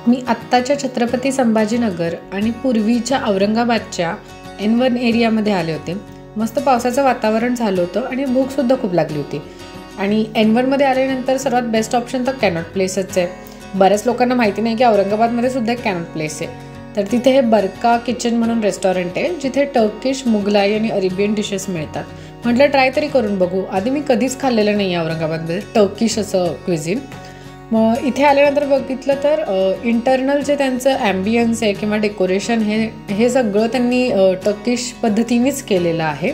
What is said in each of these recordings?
मी आत्ताच्या छत्रपती संभाजीनगर आणि पूर्वीच्या औरंगाबादच्या N1 एरियामध्ये आले होते. मस्त पावसाचं वातावरण झालं होतं आणि भूकसुद्धा खूप लागली होती. आणि N1मध्ये आल्यानंतर सर्वात बेस्ट ऑप्शन तर कॅनॉट प्लेसच आहे. बऱ्याच लोकांना माहिती नाही की औरंगाबादमध्ये सुद्धा एक कॅनॉट प्लेस आहे. तर तिथे हे बरका किचन म्हणून रेस्टॉरंट आहे, जिथे टर्किश, मुघलाई आणि अरेबियन डिशेस मिळतात. म्हटलं ट्राय तरी करून बघू. आधी मी कधीच खाल्लेलं नाही आहे औरंगाबादमध्ये टर्किश असं क्विझिन. मग इथे आल्यानंतर बघितलं तर इंटरनल जे त्यांचं ॲम्बियन्स आहे किंवा डेकोरेशन हे सगळं त्यांनी टर्किश पद्धतीनेच केलेलं आहे.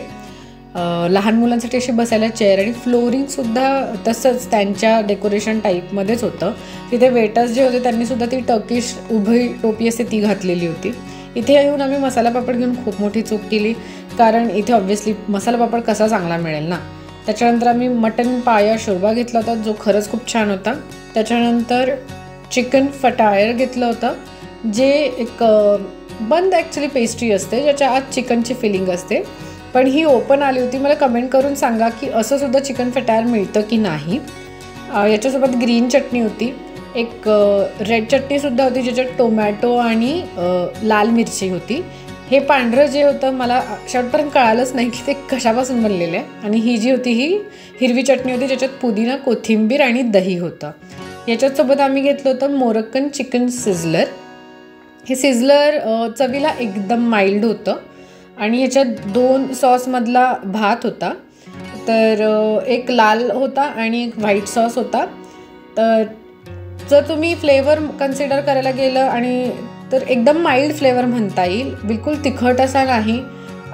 लहान मुलांसाठी अशी बसायला चेअर आणि फ्लोरिंगसुद्धा तसंच त्यांच्या डेकोरेशन टाईपमध्येच होतं. तिथे वेटर्स जे होते त्यांनीसुद्धा ती टर्किश उभी टोपी असते ती घातलेली होती. इथे येऊन आम्ही मसाला पापड घेऊन खूप मोठी चूक केली, कारण इथे ऑब्व्हियसली मसाला पापड कसा चांगला मिळेल ना. त्याच्यानंतर आम्ही मटन पाया शोरबा घेतला होता, जो खरंच खूप छान होता. त्याच्यानंतर चिकन फटायर घेतलं होतं, जे एक बंद ॲक्च्युली पेस्ट्री असते, ज्याच्या आत चिकनची फिलिंग असते. पण ही ओपन आली होती. मला कमेंट करून सांगा की असं सुद्धा चिकन फटायर मिळतं की नाही. याच्यासोबत ग्रीन चटणी होती, एक रेड चटणीसुद्धा होती, ज्याच्यात टोमॅटो आणि लाल मिरची होती. हे पांढरं जे होतं मला शेवटपर्यंत कळालंच नाही की ते कशापासून बनलेलं आहे. आणि ही जी होती ही हिरवी चटणी होती, ज्याच्यात पुदिना, कोथिंबीर आणि दही होतं. याच्यासोबत आम्ही घेतलं होतं मोरक्कन चिकन सिझलर. हे सिझलर चवीला एकदम माइल्ड होतं आणि ह्याच्यात 2 सॉसमधला भात होता. तर एक लाल होता आणि एक व्हाईट सॉस होता. तर जर तुम्ही फ्लेवर कन्सिडर करायला गेलं आणि तर एकदम माइल्ड फ्लेवर म्हणता येईल, बिलकुल तिखट असा नाही.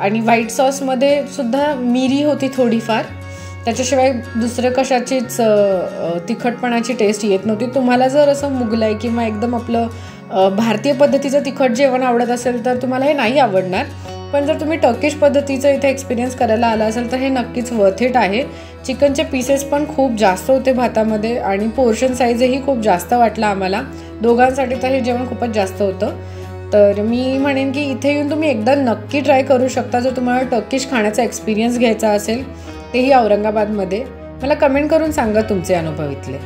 आणि व्हाईट सॉसमध्ये सुद्धा मिरी होती थोडीफार. त्याच्याशिवाय दुसरं कशाचीच तिखटपणाची टेस्ट येत नव्हती. तुम्हाला जर असं मुघलाई किंवा एकदम आपलं भारतीय पद्धतीचं तिखट जेवण आवडत असेल तर तुम्हाला हे नाही आवडणार. पण जर तुम्ही टर्किश पद्धतीचं इथे एक्सपिरियन्स करायला आला असेल तर हे नक्कीच वर्थ इट आहे. चिकनचे पीसेस पण खूप जास्त होते भातामध्ये आणि पोर्शन साईजही खूप जास्त वाटला आम्हाला. दोघांसाठी तर हे जेवण खूपच जास्त होतं. तर मी म्हणेन की इथे येऊन तुम्ही एकदा नक्की ट्राय करू शकता जर तुम्हाला टर्किश खाण्याचा एक्सपिरियन्स घ्यायचा असेल, तेही औरंगाबादमध्ये. मला कमेंट करून सांगा तुमचे अनुभव इथले.